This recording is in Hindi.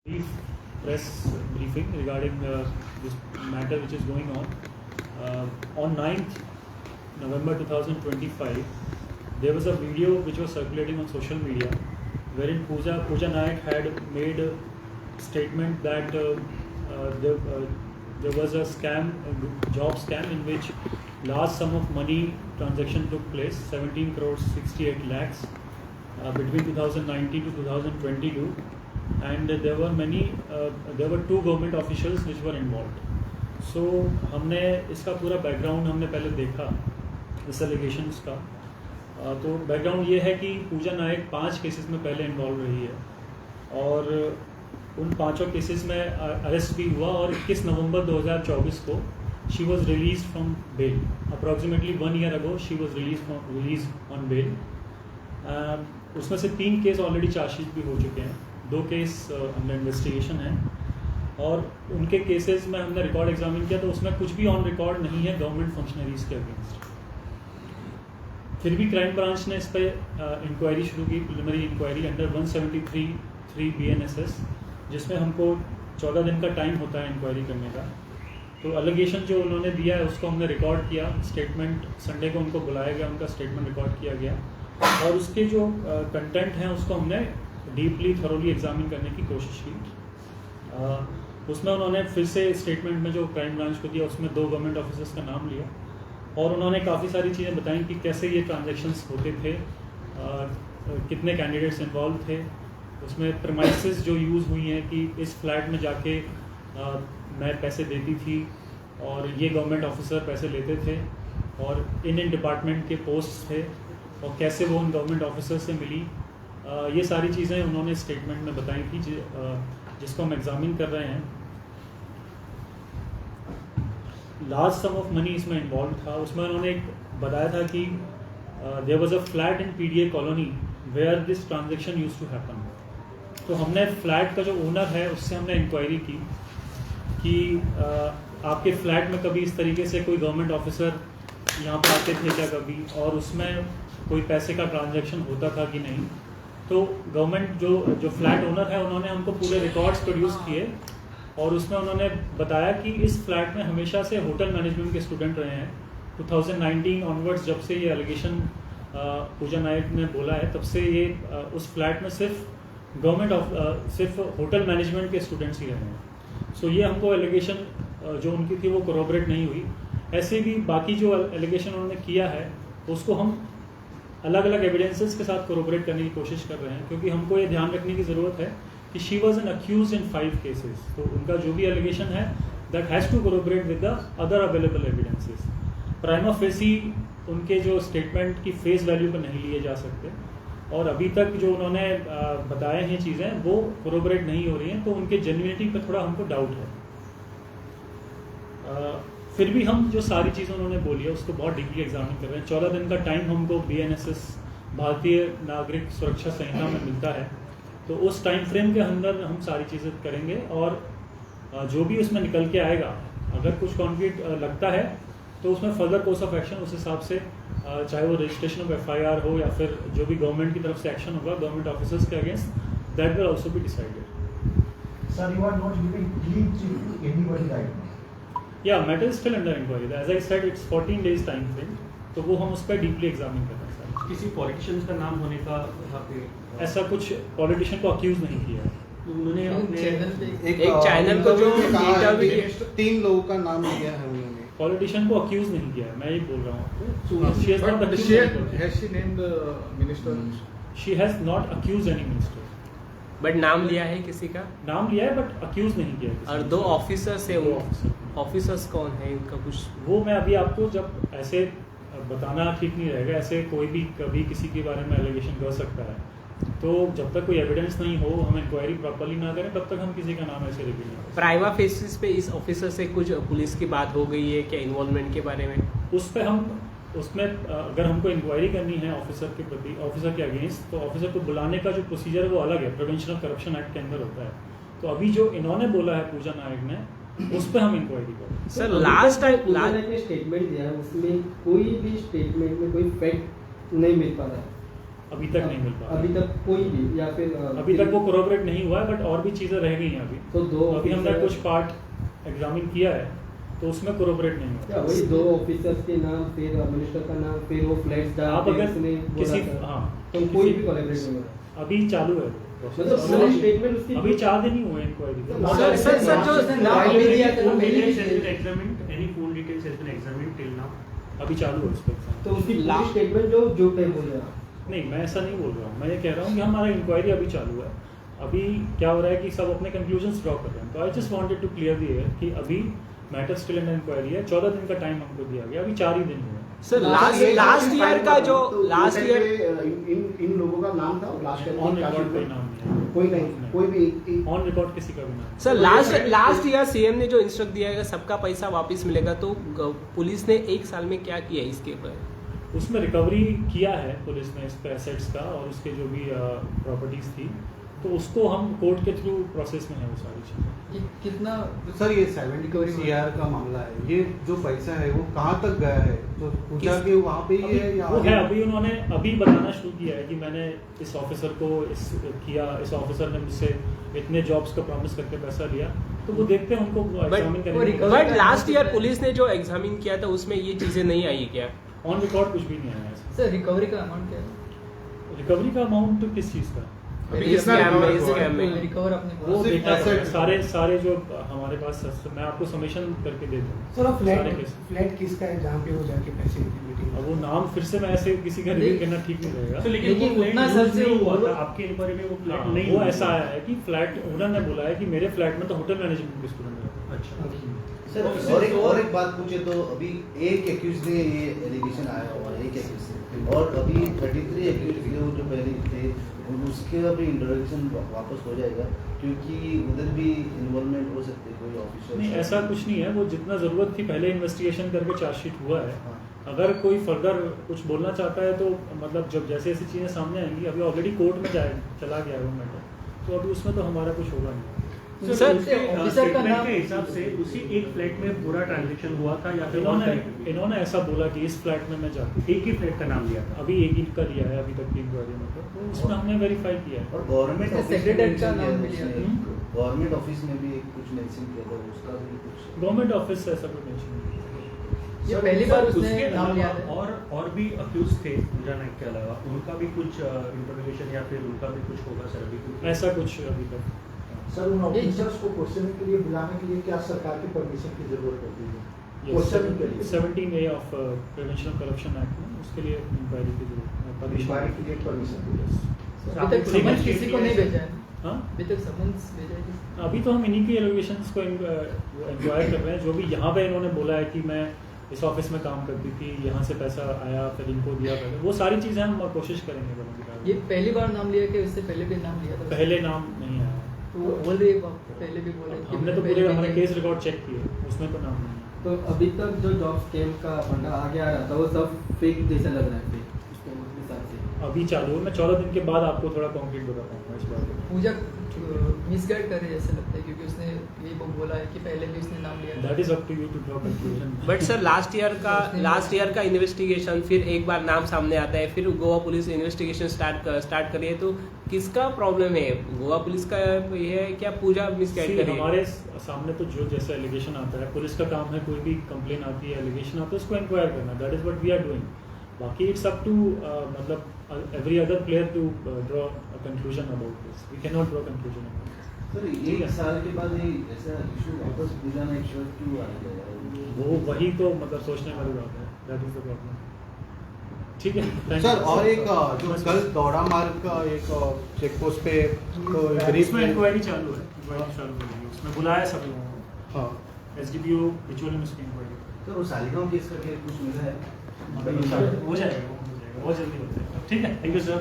brief press briefing regarding this matter which is going on. On 9th November 2025, there was a video which was circulating on social media wherein Pooja Naik had made a statement that there was a scam, a job scam in which large sum of money transaction took place, 17 crores 68 lakhs between 2019 to 2022. And there were two government officials which were involved. So हमने इसका पूरा बैकग्राउंड हमने पहले देखा इस एलिगेशंस का। तो बैकग्राउंड ये है कि पूजा नायक 5 केसेस में पहले इन्वॉल्व रही है और उन 5 केसेस में अरेस्ट भी हुआ और 21 नवंबर 2024 को she was release from bail. Approximately 1 year ago she was release on bail. उसमें से 3 केस ऑलरेडी चार्जशीट भी हो चुके हैं, 2 केस अंडर इन्वेस्टिगेशन है और उनके केसेस में हमने रिकॉर्ड एग्जामिन किया तो उसमें कुछ भी ऑन रिकॉर्ड नहीं है गवर्नमेंट फंक्शनरीज के अगेंस्ट। फिर भी क्राइम ब्रांच ने इस पर इंक्वायरी शुरू की, प्रिलिमिनरी इंक्वायरी अंडर 173(3) BNSS, जिसमें हमको 14 दिन का टाइम होता है इंक्वायरी करने का। तो एलिगेशन जो उन्होंने दिया है उसको हमने रिकॉर्ड किया, स्टेटमेंट संडे को उनको बुलाया गया, उनका स्टेटमेंट रिकॉर्ड किया गया और उसके जो कंटेंट हैं उसको हमने डीपली थरोली एग्जामिन करने की कोशिश की। उसमें उन्होंने फिर से स्टेटमेंट में जो क्राइम ब्रांच को दिया उसमें 2 गवर्नमेंट ऑफिसर्स का नाम लिया और उन्होंने काफ़ी सारी चीज़ें बताई कि कैसे ये ट्रांजैक्शंस होते थे, कितने कैंडिडेट्स इन्वॉल्व थे, उसमें प्रमाइसेस जो यूज़ हुई हैं कि इस फ्लैट में जाके मैं पैसे देती थी और ये गवर्नमेंट ऑफिसर पैसे लेते थे और इन डिपार्टमेंट के पोस्ट थे और कैसे वो उन गवर्नमेंट ऑफिसर से मिली। ये सारी चीज़ें उन्होंने स्टेटमेंट में बताई थी जिसको हम एग्जामिन कर रहे हैं। लार्ज सम ऑफ मनी इसमें इन्वॉल्व था। उसमें उन्होंने एक बताया था कि there was a flat in PDA colony where this transaction used to happen. तो हमने फ्लैट का जो ओनर है उससे हमने इंक्वायरी की कि आपके फ्लैट में कभी इस तरीके से कोई गवर्नमेंट ऑफिसर यहाँ पर आते थे क्या कभी, और उसमें कोई पैसे का ट्रांजैक्शन होता था कि नहीं। तो गवर्नमेंट जो फ्लैट ओनर है उन्होंने हमको पूरे रिकॉर्ड्स प्रोड्यूस किए और उसमें उन्होंने बताया कि इस फ्लैट में हमेशा से होटल मैनेजमेंट के स्टूडेंट रहे हैं। 2019 ऑनवर्ड्स जब से ये एलिगेशन पूजा नायक ने बोला है तब से ये उस फ्लैट में सिर्फ होटल मैनेजमेंट के स्टूडेंट्स ही रहे हैं। सो ये हमको एलिगेशन जो उनकी थी वो कोरोबरेट नहीं हुई। ऐसे भी बाकी जो एलिगेशन उन्होंने किया है उसको हम अलग अलग एविडेंसेस के साथ कोरोबरेट करने की कोशिश कर रहे हैं, क्योंकि हमको ये ध्यान रखने की ज़रूरत है कि she was an accused in 5 cases. तो उनका जो भी एलिगेशन है that has to corroborate with the other available evidences. Prima facie उनके जो स्टेटमेंट की फेस वैल्यू पर नहीं लिए जा सकते और अभी तक जो उन्होंने बताए हैं चीज़ें वो कोरोबरेट नहीं हो रही हैं, तो उनके जेन्युइनिटी पर थोड़ा हमको डाउट है। फिर भी हम जो सारी चीज़ें उन्होंने बोली है उसको बहुत डीपली एग्जामिन कर रहे हैं। 14 दिन का टाइम हमको BNSS भारतीय नागरिक सुरक्षा संहिता में मिलता है, तो उस टाइम फ्रेम के अंदर हम सारी चीज़ें करेंगे और जो भी उसमें निकल के आएगा, अगर कुछ कॉन्क्रीट लगता है तो उसमें फर्दर कोर्स ऑफ एक्शन उस हिसाब से, चाहे वो रजिस्ट्रेशन ऑफ FIR हो या फिर जो भी गवर्नमेंट की तरफ से एक्शन होगा गवर्नमेंट ऑफिसर्स के against, that will also be decided. Sir, you are not giving clean chit to anybody right now. Yeah, matter is still under inquiry. As I said, it's 14 days time frame, तो वो हम उस पर डीपली एग्जामिन कर रहे हैं सर। किसी पॉलिटिशियन का नाम होने का यहाँ पे ऐसा कुछ पॉलिटिशियन को अक्यूज नहीं किया है। उन्होंने अपने एक चैनल को जो इंटरव्यू 3 लोगों का नाम लिया है उन्होंने। पॉलिटिशियन को अक्यूज नहीं किया है, मैं ये बोल रहा हूँ आपको। But She has not has she named the minister? She has not accused any minister. But नाम लिया है किसी का, नाम लिया है बट अक्यूज नहीं किया है किसी और ने। 2 ऑफिसर्स है। 2 वो officer। ऑफिसर्स कौन है इनका कुछ? वो मैं अभी आपको जब ऐसे बताना ठीक नहीं रहेगा, ऐसे कोई भी कभी किसी के बारे में एलिगेशन कर सकता है, तो जब तक कोई एविडेंस नहीं हो, हम इंक्वायरी प्रॉपर्ली ना करें तब तक हम किसी का नाम ऐसे रिवील नहीं कर सकते। प्राइमा फेसिस पे इस ऑफिसर से कुछ पुलिस की बात हो गई है क्या इन्वॉल्वमेंट के बारे में? उस पर हम उसमें अगर हमको इंक्वायरी करनी है ऑफिसर के प्रति, ऑफिसर के अगेंस्ट, तो ऑफिसर को बुलाने का जो प्रोसीजर है वो अलग है, प्रिवेंशन ऑफ करप्शन एक्ट के अंदर होता है। तो अभी जो इन्होंने बोला है पूजा नायक ने, उस पर हम इंक्वायरी करें। सर लास्ट टाइम ने स्टेटमेंट दिया है, उसमें कोई भी स्टेटमेंट में कोई फैक्ट नहीं मिल पा रहा है। अभी तक नहीं मिल पा अभी रहा। तक कोई भी या फिर अभी तक वो कोरोबरेट नहीं हुआ है, बट और भी चीज़ें रह गई हैं अभी। तो दो अभी हमने officer- कुछ पार्ट एग्जामिन किया है, तो उसमें कोरोबरेट नहीं क्या हुआ। वही 2 ऑफिसर्स के नाम, फिर मिनिस्टर का नाम, फिर वो फ्लैट्स आप अगर किसी तो कोई भी कोलैबोरेट नहीं हो रहा। अभी चालू है मतलब और पूरा स्टेटमेंट उसकी अभी 4 दिन ही हुए इंक्वायरी। सर जो All नाम details has been examined. Any full details has been examined till now. अभी चालू है उस पर। तो उसकी पूरी स्टेटमेंट जो झूठ नहीं बोल रहा। नहीं, मैं ऐसा नहीं बोल रहा हूँ, मैं ये कह रहा हूँ कि हमारा इंक्वायरी अभी चालू है। अभी क्या हो रहा है कि सब अपने कंक्लूजन्स ड्रॉ कर रहे हैं, तो I just wanted to clear the air कि अभी मैटर स्टिल इन इंक्वायरी है। 14 दिन का टाइम हमको दिया गया, अभी 4 ही दिन हुए। सर लास्ट ईयर का जो लास्ट ईयर इन लोगों का नाम था लास्ट ऑन रिकॉर्ड कोई नाम नहीं है, कोई नहीं, कोई भी ऑन रिकॉर्ड किसी का भी नाम सर लास्ट ईयर सीएम ने जो इंस्ट्रक्ट दिया है सबका पैसा वापस मिलेगा, तो पुलिस ने 1 साल में क्या किया इसके ऊपर? उसमें रिकवरी किया है पुलिस ने इसके एसेट्स का और उसके जो भी प्रॉपर्टीज थी, तो उसको हम कोर्ट के थ्रू प्रोसेस में है वो सारी चीज़ें। कितना सर ये 70 CR का मामला है, ये जो पैसा है वो कहाँ तक गया है? तो पूछा कि वहाँ पे ही है या वो है अभी उन्होंने अभी बताना शुरू किया है कि मैंने इस ऑफिसर को इस ऑफिसर ने मुझसे इतने जॉब्स का प्रॉमिस करके पैसा लिया, तो वो देखते हैं उनको एग्जामिन करेंगे। बट लास्ट ईयर पुलिस ने जो एग्जामिन किया था उसमें ये चीजें नहीं आई क्या? ऑन रिकॉर्ड कुछ भी नहीं आया है। सर रिकवरी का अमाउंट क्या है? रिकवरी का अमाउंट तो किस चीज़ का? अभी इस स्कैम में रिकवर अपने वो पास। देखना पड़ेगा। सारे जो हमारे पास मैं आपको समेशन करके दे दूँ। सर सारे फ्लैट केस। फ्लैट किसका है जहाँ पे वो जाके पैसे मीटिंग? अब वो नाम फिर से मैं ऐसे किसी का रिवील करना ठीक नहीं रहेगा। तो लेकिन लेकिन वो उतना flat सर use से नहीं हुआ वो- था आपके इंक्वायरी में, वो फ्लैट हाँ, नहीं वो हुआ ऐसा था। आया है कि फ्लैट ओनर ने बोला है कि मेरे फ्लैट में तो होटल मैनेजमेंट के स्टूडेंट है। अच्छा सर और एक बात पूछे तो अभी एक एक्यूज ने ये एलिगेशन आया हुआ है, एक एक्यूज से, और अभी 33 एक्यूज थे जो पहले थे, उसके अभी इंट्रोडक्शन वापस हो जाएगा क्योंकि उधर भी इन्वॉल्वमेंट हो सकती है कोई ऑफिसर। नहीं, ऐसा कुछ नहीं है। वो जितना ज़रूरत थी पहले इन्वेस्टिगेशन करके चार्जशीट हुआ है। हाँ। अगर कोई फर्दर कुछ बोलना चाहता है तो मतलब जब जैसे ऐसी चीज़ें सामने आएंगी, अभी ऑलरेडी कोर्ट में चला गया है वो मैटर, तो अभी उसमें तो हमारा कुछ होगा नहीं। सर ऑफिसर का नाम के हिसाब से उसी एक फ्लैट में पूरा ट्रांजैक्शन हुआ था या फिर इन्होंने ऐसा बोला कि इस फ्लैट में मैं जाती हूँ। एक ही फ्लैट का नाम लिया था? अभी एक ही का लिया है अभी तक की इंक्वायरी में, तो उसमें हमने वेरीफाई किया है। और गवर्नमेंट सर, ऑफिस सेक्रेटरी का नाम भी लिया था। गवर्नमेंट ऑफिस में भी कुछ मेंशन किया था, उसका भी कुछ गवर्नमेंट ऑफिस से ऐसा कुछ मेंशन नहीं है। ये पहली बार उसके उसने नाम लिया अलावा था। और भी अक्यूज थे पूजा नाइक के अलावा, उनका भी कुछ इंटरोगेशन या फिर उनका भी कुछ होगा सर अभी? ऐसा कुछ अभी तक सर उन ऑफिसर्स को क्वेश्चन के लिए बुलाने के लिए क्या सरकार की परमिशन की जरूरत पड़ती है? क्वेश्चन के लिए 17A of prevention of corruption act में उसके लिए इंक्वायरी की जरूरत इंक्वायरी के लिए परमिशन। अभी तक समन्स किसी को नहीं भेजा है। हाँ, अभी तक समन्स भेजा है किसी? अभी तो हम इन्हीं की एलिगेशंस को इंक्वायर कर रहे हैं। जो भी यहाँ पे इन्होंने बोला है कि मैं इस ऑफिस में काम करती थी, यहाँ से पैसा आया फिर इनको दिया पहले, वो सारी चीज़ें हम कोशिश करेंगे बनाने की। ये पहली बार नाम लिया कि उससे पहले भी नाम लिया था? पहले नाम नहीं आया। तो वो बोल रही है पहले भी बोले कि हमने तो पहले पूरे भी हमारे नहीं। केस रिकॉर्ड चेक किए, उसमें तो नाम नहीं है। तो अभी तक जो जॉब स्कैम का फंडा आगे आ रहा था वो सब फेक जैसा लग रहा है फिर उसके हिसाब से। अभी चालू है, मैं 14 दिन के बाद आपको थोड़ा कॉन्क्रीट बता पाऊंगा इस बारे में। पूजा मिसगाइड कर रही है ऐसा लगता है, क्योंकि उसने ये बोला है कि पहले भी उसने नाम लिया था। That is up to you to draw conclusion. But sir last year का इन्वेस्टिगेशन, फिर एक बार नाम सामने आता है, फिर गोवा पुलिस इन्वेस्टिगेशन स्टार्ट करी है, तो किसका प्रॉब्लम है? गोवा पुलिस का ये है क्या पूजा मिसगाइड कर रही है? हमारे सामने तो जो जैसा एलिगेशन आता है, पुलिस का काम है कोई भी कंप्लेन आती है, एलिगेशन आता है, उसको इंक्वायर करना। That is what we are doing. बाकी इट्स अप टू मतलब every other player to draw a conclusion about this. We can not draw conclusion about this. Sir एक साल के बाद ये ऐसा इशू वापस पूजा नाइक शो क्यों आ गया? वो वही तो मतलब सोचने वाली बात है। That is the problem. ठीक है, thank सर you. और एक जो कल दौड़ा मार्ग का एक चेक पोस्ट पे तो गरीब उसमें इंक्वायरी चालू है, इंक्वायरी चालू हो रही है, उसमें बुलाया सब लोगों को। हाँ एसडीपीओ बिचौली में उसकी इंक्वायरी तो वो सालिगांव केस का कुछ मिला है? हो जाएगा, वो हो जाएगा, बहुत जल्दी हो जाएगा। ठीक है, थैंक यू सर।